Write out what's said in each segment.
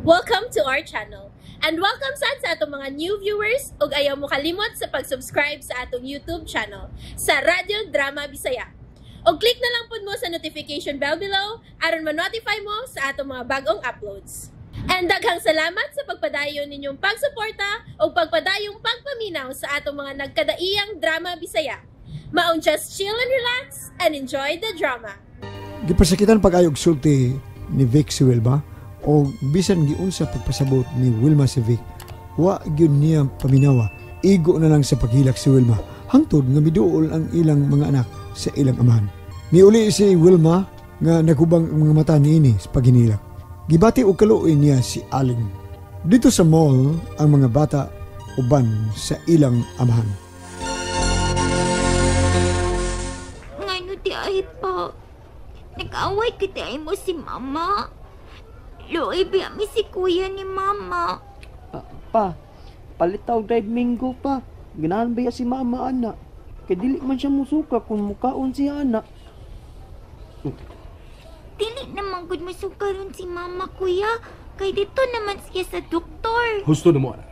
Welcome to our channel. And welcome sa atong mga new viewers ug ayaw mo kalimot sa pag-subscribe sa atong YouTube channel sa Radyo Drama Bisaya. O click na lang pud mo sa notification bell below aron ma-notify mo sa atong mga bagong uploads. And daghang salamat sa pagpadayon ninyong pagsuporta o pagpadayong pagpaminaw sa atong mga nagkadaiyang Drama Bisaya. Maong just chill and relax and enjoy the drama. Gipasakitan pag-ayog sulti ni Vic si Wilma o bisan giun sa pagpasabot ni Wilma si Vic, wa gyud niya paminawa. Igo na lang sa paghilak si Wilma hangtod nga miduol ang ilang mga anak sa ilang amahan. Miuli si Wilma nga nagubang ang mga mata niini sa paghinilak. Gibati og kaluoy niya si Aling. Dito sa mall ang mga bata uban sa ilang amahan. Ngano di ay pa? Nag-away kita ay mo si Mama. Loy biya mi si kuya ni Mama. Pa, palitaw drive minggo pa. Ganahan ba si Mama anak? Kay dili man siya musuka kung mukaon siya anak. Dili naman gud masukaron si Mama kuya. Kay dito naman siya sa doktor. Gusto na mo, anak.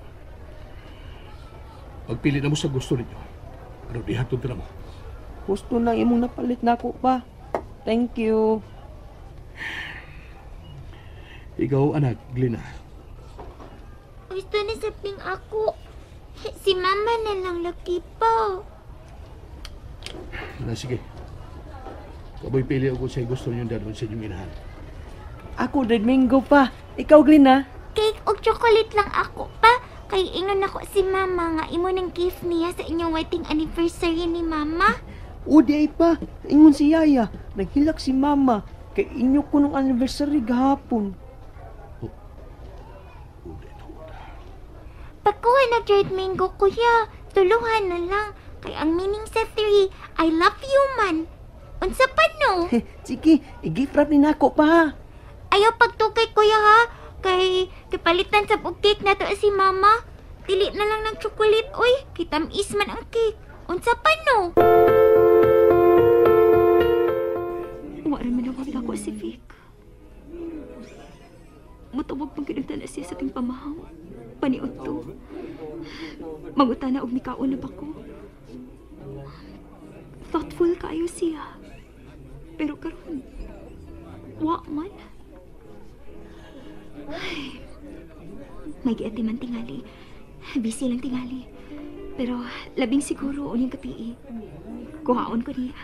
Pagpili na mo sa gusto ninyo. Pero dihatod na mo. Gusto na imong napalit na ako pa. Thank you. Ikaw, anak, Glina. Gusto na saping ako. Si Mama na lang laki pa. Sige. Kaboy pili ako sa gusto ninyo dadon sa inyong inahan. Ako drive minggo pa. Ikaw Glina. Cake o chocolate lang ako pa. Kay ingon ako si Mama nga imo nang gift niya sa inyong wedding anniversary ni Mama. O di ay pa. Ingon si Yaya. Naghilak si Mama. Kay inyo ko nung anniversary gahapon. Pagkuha na Dread Mango, kuya. Tuluhan na lang. Kay ang meaning sa 3, I love you man. Unsa pa no? Sige, i-gift wrap ni nako pa. Ayaw pagtukay kuya ha. Kay palitan sa cake na to si Mama. Dili na lang ng chocolate, oy. Kitamis man ang cake. Unsa pa no? Wala man ang ako si Vic. Matawag pang kinagdala siya sa ating pamahaw. Paniot to. Mangutana og mikaon na ba ko? Thoughtful kayo siya. Pero karon, wa man. Ay, may giati man tingali. Busy lang tingali. Pero labing siguro unyang katii. Kuhaon ko niya.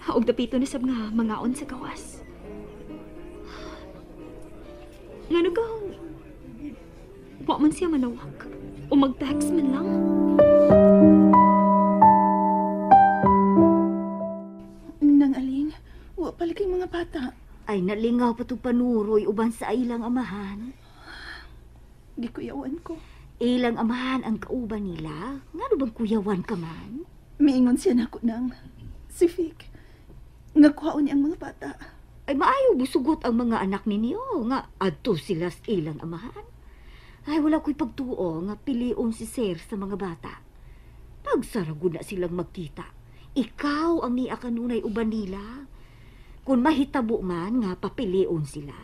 Og dapito na sab nga mangaon sa gawas. Ngano gaw? Wa man siya manawag. O mag-text man lang. Nang Aling, wa palagi mga bata. Ay nalingaw pa to panuroy uban sa ilang amahan. Di kuyawan ko. Ilang amahan ang kauban nila. Ngano bang kuyawan ka man? Miingon siya na ako ng si Vic. Nagkuhaon niya ang mga bata. Ay maayo busugot ang mga anak ninyo nga adto sila sa ilang amahan. Ay wala ko'y pagtuo nga pilion si Sir sa mga bata. Pagsaragod na silang magkita. Ikaw ang niya kanunay uban nila. Kung mahitabo man nga papilion sila,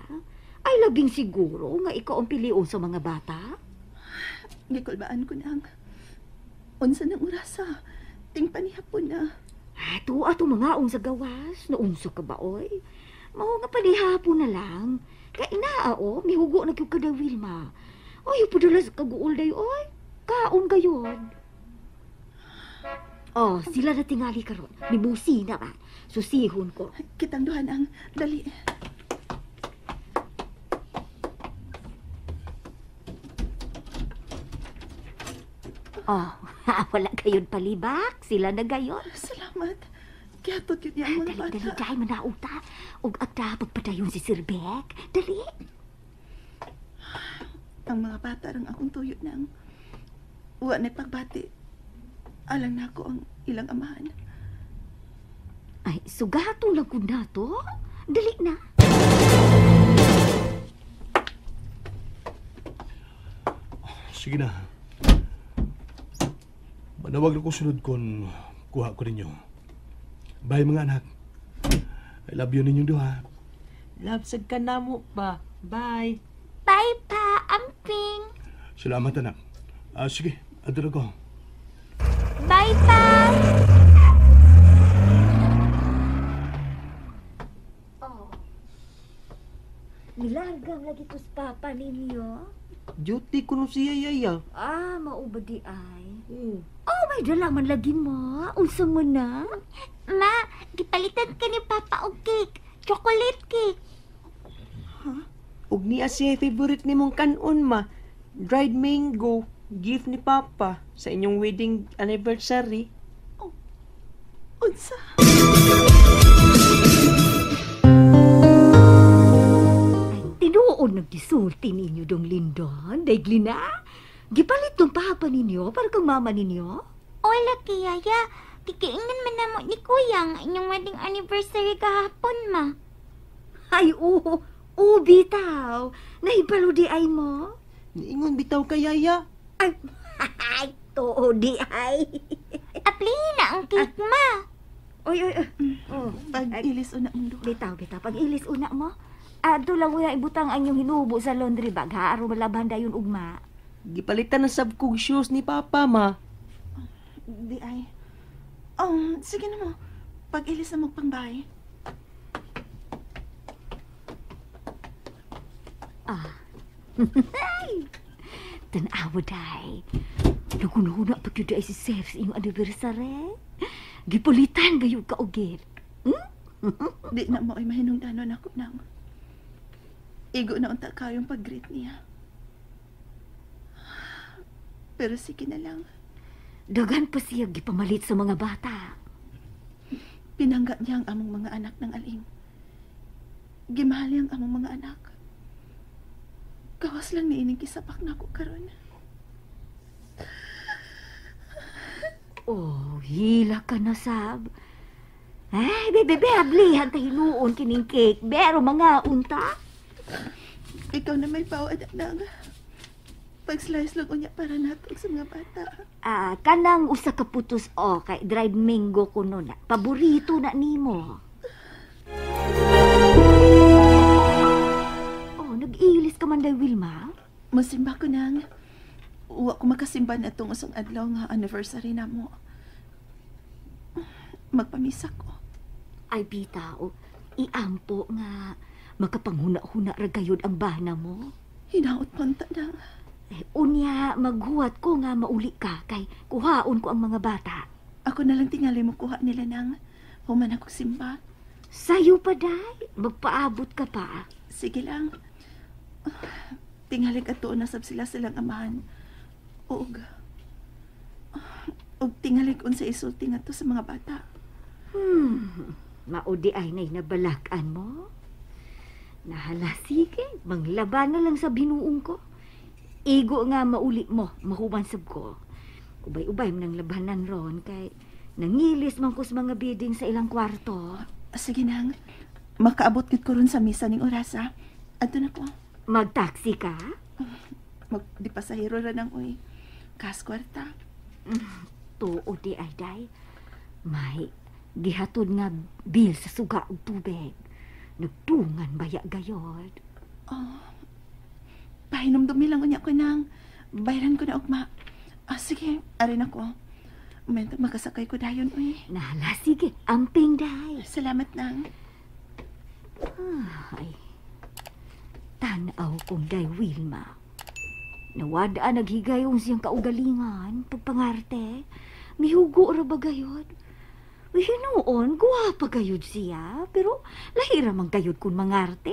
ay labing siguro nga ikaw ang pilion sa mga bata. Gikulbaan ko nang unsa nang orasa. Ting panihapon na. Ato mga sa gawas. Naunso ka ba, oy? Mao nga panihapon na lang. Kaya inaao, mihugo na ka daw, Wilma. Ay, padalas kaguol dayo, oy. Kaon gayon. Oh, sila na tingali karon. Mibusi na ba? Susihon ko. Kitang duhan ang dali. Oh, wala gayon palibak. Sila na gayon. Salamat. Kiyatot yun yung mga bata. Dali, manauta. Og agda pagpadayon si Sir Beck. Dali. Ang mga bata rang akong tuyo nang wa na pagbati. Alang na ako ang ilang amahan. Ay, sugato lang ko na to. Dali na. Sige na. Manawag na ko sunod kon kuha ko ninyo. Bye mga anak. I love you ninyong duha. Love sad ka na mo pa. Bye. Bye pa, amping. Salamat, anak. Sige, adto na ko. Bye pa. Nilargang lagi to sa papa ninyo. Duty ko no siya, yaya. Maubad di ay. May dala man lagi mo. Unsa mo na? Ma, gipalitan ka ni Papa og cake. Chocolate cake. Ug niya siya favorite ni mong kanon, ma. Dried mango. Gift ni Papa sa inyong wedding anniversary. Unsa? Tinuod nagdisulti ninyo dong Lindon, daigli na. Gipalit ng papa ninyo para kang mama ninyo. Ola kay Yaya. Kikiingnan man namo ni Kuya ang inyong wedding anniversary kahapon, ma. Ay, bitaw. Nahibalo di ay mo? Niingon bitaw ka, yaya. Ay, too di ay. Aplihin na ang cake, ma. Oy. Pag-ilis una ang duha. Bitaw. Pag-ilis una mo. Ato lang mo ibutang ang inyong hinubo sa laundry bag. Haaro malaban dayon ugma. Gipalitan ng sabkog shoes ni Papa, ma. Di ay. Sige na mo. Pag-ilis na mo pangbahay. Tanawa day. Nagunahuna pa yun ay si Sir sa inyong anniversary. Gipulitan gayo ka ugit. Di na mo ay mahinungdanon ako nang. Igo na unta kayong pag-greet niya. Pero sige na lang. Dagan pa siya gipamalit sa mga bata. Pinangga niya ang among mga anak ng aling. Gimahal niya ang among mga anak. Gawas lang niining kisapak na ako karon. Hila ka na, Sab. Ay, bebe, ablihan ta hinuon kining cake. Pero mga unta. Ikaw na may pawad nang. Pag-slice lang unya para natog sa mga bata. Kanang usa ka putos kay dried mango kuno na. Paborito na nimo. Nag-iilis ka man day, Wilma? Masimba ko nang. Uwa ko makasimba na itong usong adlaw nga anniversary na mo. Magpamisa ko. Ay, bitaw. Iampo nga makapanghuna-huna ragayod ang bana mo. Hinaot punta na. Unya, maghuwat ko nga mauli ka kay kuhaon ko ang mga bata. Ako na lang tingali mo kuha nila nang human ako simba. Sayo pa, day. Magpaabot ka pa. Sige lang. Tingali ka tuon na sab sila silang amahan. Og tingali ko sa isulti nga to sa mga bata. Maudi ay nabalakan mo. Nahala, sige. Manglaban na lang sa binuong ko. Igo nga mauli mo, mahubansab ko. Ubay-ubay nang labanan ron kay nangilis man ko sa mga bidding sa ilang kwarto. Sige nang, makaabot gid ko ron sa misa ning oras ha. Adto na ko. Mag-taxi ka? Di pasahero ra nang oy. Kas kwarta. Tuo di ay day. May gihatod nga bil sa suga ug tubig. Nagtungan baya gayod. Pahinomdumi lang unya ko nang. Bayaran ko na ugma. Sige, arin ako. May makasakay ko dayon oy. Nahala, sige. Amping day. Salamat nang. Ay. Tanaw kong day, Wilma. Nawada naghigayong siyang kaugalingan, pagpangarte. Mihugo ra ba gayod? Hinoon, guwapa gayod siya, pero lahira mang gayod kung mangarte.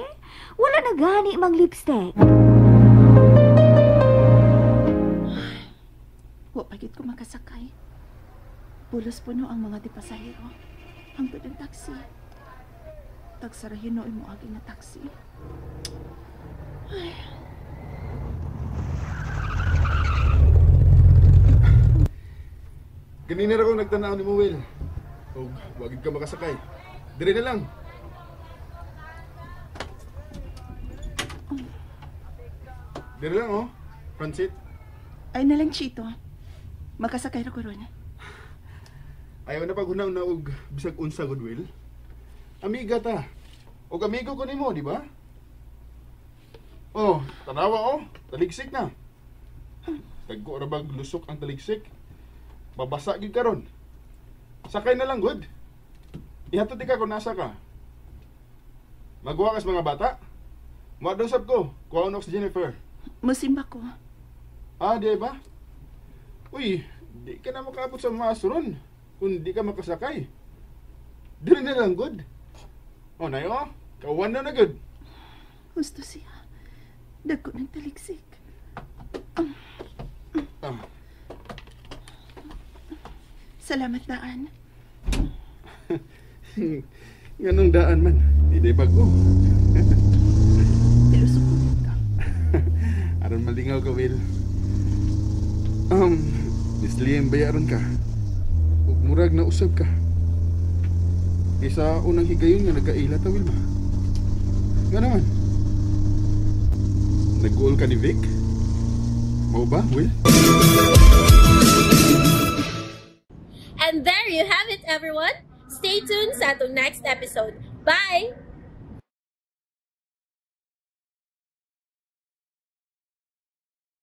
Wala na gani mang lipstick. Wa pagit ko makasakay. Pulos puno ang mga pasahero. Hangtod ang taxi. Tagsarahin no imo agi na taxi. Ay. Ganina ra ko nagtanaw ni mo, Will. O, wagid ka makasakay. Dire na lang. Dire lang, oh. Front seat. Ay nalang Chito. Makasakay ra ko ron. Ayaw na paghunaw na og bisag unsa, good Will. Amiga ta. Og amigo ko nimo, di ba? Oh, tanawa oh. Taligsik na. Tagko ra bag lusok ang taligsik. Babasa gid karon. Sakay na lang good. Ihatod ka kung nasa ka. Magwa kas mga bata. Madusap ko. Kuha si Jennifer. Musimba ko. Ah, di ba? Uy, di ka na makaabot sa masuron kung di ka makasakay. Dili na lang good. Oh, nayo. Kawan na good. Gusto siya. Dagko ng taligsik. Ah. Salamat daan. Ganong daan man. Di bago. Pilusok ko dito. Aron malingaw ka, Will. Miss Liam, bayaran ka. Ug murag na usab ka. Isa unang higayon nga nagkaila ta, Wilma. Nga naman. Nag-goal ka ni Vic? Mau ba, Will? And there you have it, everyone. Stay tuned sa atong next episode. Bye!